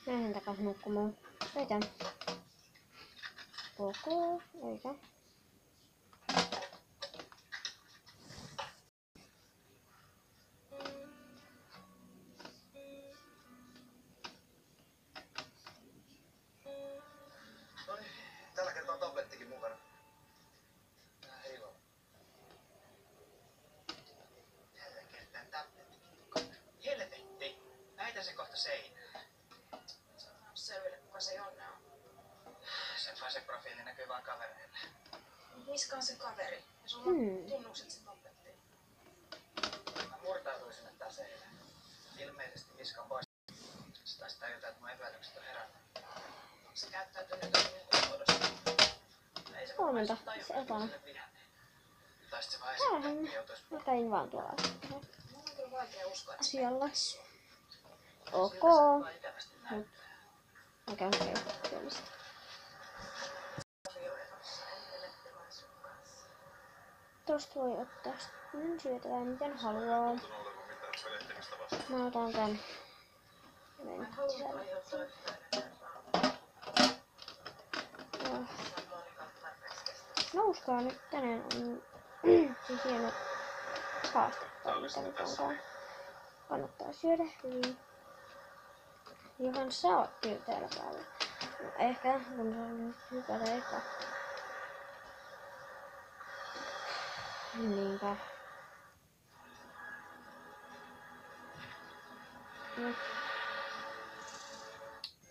Lähden takaisin nukkumaan. Eikä. Ok, eikä. Tällä kertaa tablettikin mukana. Ei ole. Tällä kertaa tablettikin mukana. Helvetti! Näitä se kohta seinään. Selville, kuka se Jonne on. Sen FASE-profiili näkyy vaan kavereille. Miska on se kaveri? Ja sulla on tunnukset sen tablettiin. Mä murtautuin sinne taseille. Ilmeisesti Miska on pois. Se taisi tajuta, että mun epäilykset on herännyt. Se käyttäytyy nyt niin muodossa. Ei se Huomenta, varmaan se etana. sille vihanneen. Tai sit se vaan esittää, että ei joutuis Mä käin vaan tuolla Mun on kyllä vaikea uskoa, että se asialla. Ok. siltä se vaan ikävästi näyttää. Mä käyn syömistä. avioerossa ei elettävän sun kanssa. Tosta voi ottaa sitten syötävää miten haluaa. Mä otan tän. Mä en halua aiheuttaa yhtään enempää. Joo. Samoin tarpeeksi kestävästi. Nouskaa nyt, tänään on siis hieno haaste. Tai mitä nyt onkaan. Kannattaa syödä hyvin. Johan sä oot kyllä täällä päällä. No, ehkä kun se on nyt hypätä eka. Niinpä. Nyt.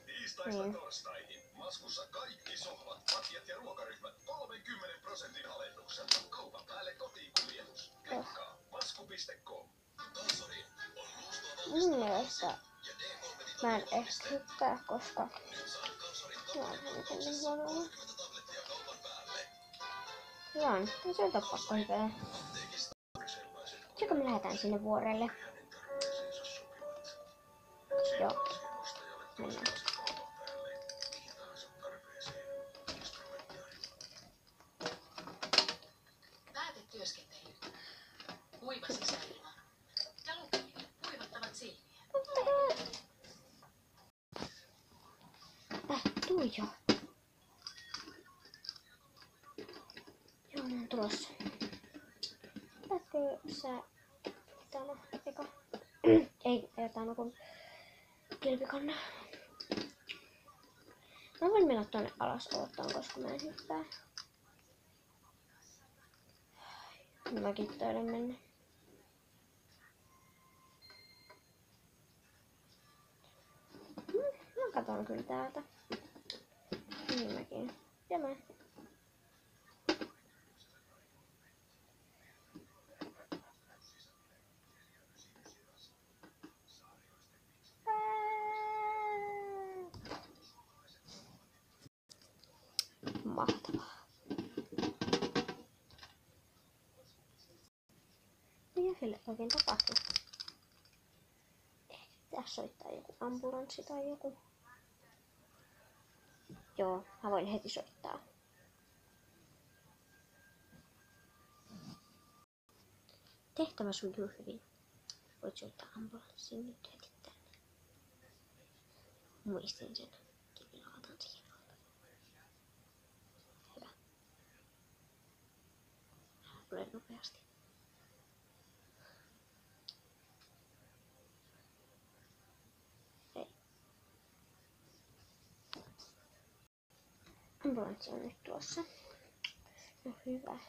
Tiistaista Niin. torstaihin. Maskussa kaikki sohvat, patjat ja ruokaryhmät 30% alennuksella. Kaupan päälle kotiin kuljetus. Klikkaa masku.com. Mun mielestä mä en ehkä tykkää, koska mä oon miten huonoa. Hyvä on. No se on pakko hyvää. Sitten me lähdetään sinne vuorelle. Joo. Mennään. Päätetyöskentely. Kuiva sisäilma. Ja lukeminen kuivattavat silmiä. Tuu jo. Joo, mä oon tulossa. Lähtkö sä Tano eka? Ei Tano kun kilpikanna. Mä voin mennä tonne alas oottaan, koska mä en hyppää. Mäkin taidan mennä. Mä katon kyllä täältä. Niin mäkin. Ja mä. Mahtavaa. Mitä sille oikein tapahtuu? Ehkä pitäisi soittaa joku ambulanssi tai joku. Joo, mä voin heti soittaa. Tehtävä sujuu hyvin. Voit soittaa ambulanssin nyt heti tänne. Muistin sen. Kivilautan siihen alle. Hyvä. Tule nopeasti. Hei. Ambulanssi on nyt tuossa. No hyvä.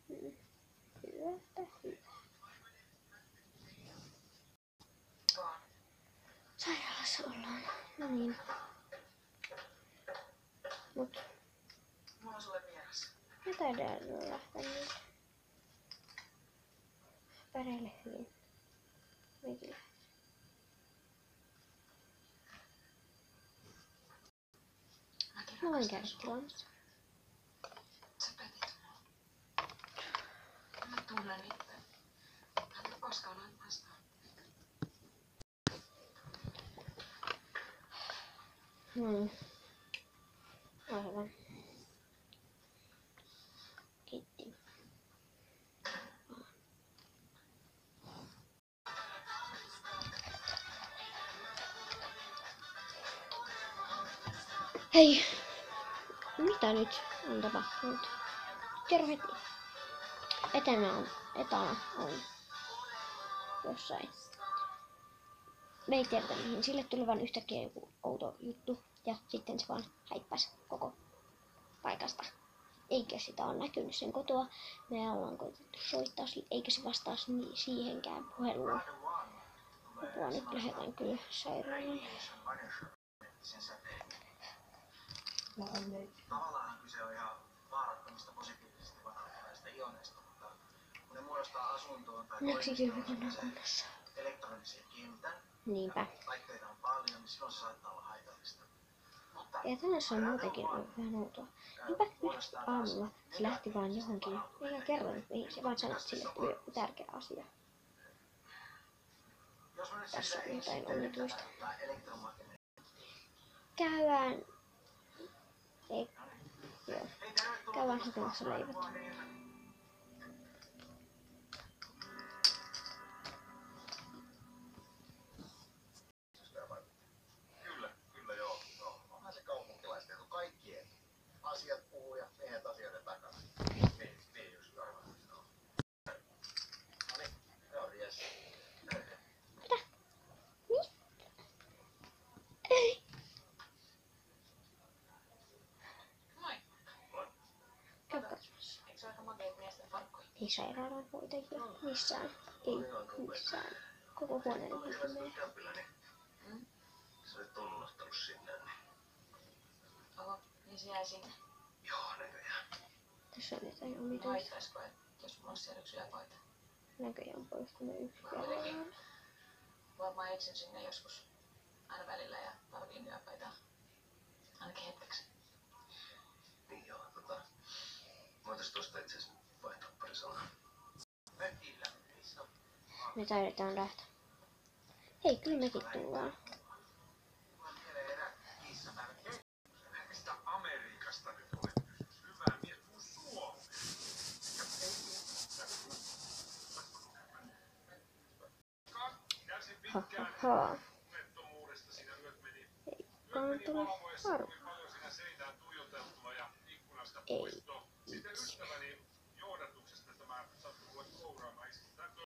Hyvä. Sairaalassa ollaan. No niin. Mut Mulla on sulle vieras. mä taidan lähteä nyt. Päreille hyvin. Mekin lähdetään. Mä voin käydä tilaamassa. Sä petit mua. Mä tunnen itse. Mä en koskaan ole vastaan. On hyvä. Kiitti. Hei! Mitä nyt on tapahtunut? Kerro heti. Etana on jossain. Me ei tiedetä mihin. Sille tuli vaan yhtäkkiä joku outo juttu. Ja sitten se vaan häippäsi koko paikasta. Eikä sitä ole näkynyt sen kotoa. Me ollaan koitettu soittaa sille, eikä se vastaa siihenkään puheluun. Apua, nyt lähdetään kyllä sairaalalle. Tavallaan kyse on ihan vaarattomista positiivisesti vaikuttavista ioneista, mutta kun ne muodostaa asuntoon tai toimistoon elektronisen kentän, Niinpä. laitteita on paljon, niin silloin se saattaa olla haitallista. Ja tänässä on muutenkin ollut vähän outoa. Niinpä nyt aamulla se lähti vaan johonkin. Eikä kerronut mihin, se vaan sanoi, että sille tuli joku tärkeä asia. Tässä on jotain omituista. Käydään... Ei... Joo. Käydään hakemassa leivät. Kyllä joo. No, onhan se kaupunkilaisten etu kaikkien. Asiat puhuu ja miehet asioiden takana. Niin just aivan. No. Noniin, morjes. Mitä? Mistä? Ei. Moi. Käy katsomassa. Eikö se aika makeet miesten farkkuja? Ei sairaanhoitajia missään. Ei missään. Koko huoneen pimeä. Kämpilläni. Sä olet unohtanut sinne. Oho, niin se jäi sinne. Joo, näköjään. Tässä on jotain omituista. Haittaisiko, jos mulla olisi siellä yksi yöpaita? Näköjään poistunut yksi Kuitenkin. kerran. Varmaan eksyn sinne joskus aina välillä ja tarviin yöpaitaa. Ainakin hetkeksi. Niin joo, voitais tosta itse asiassa vaihtaa pari sanaa. Mökillä, missä on? Me taidetaan lähteä. Hei, kyllä mekin tullaan. Mulla mieleen erää kissapäivä. Mistä Amerikasta nyt olet? Hyvä mies, tuu Suomeen. Kärsin pitkään unettomuudesta, siinä yöt meni. Eikaan tule harmi. Paljon siinä seinään tuijoteltua ja ikkunasta Ei. puisto. Sitten ystäväni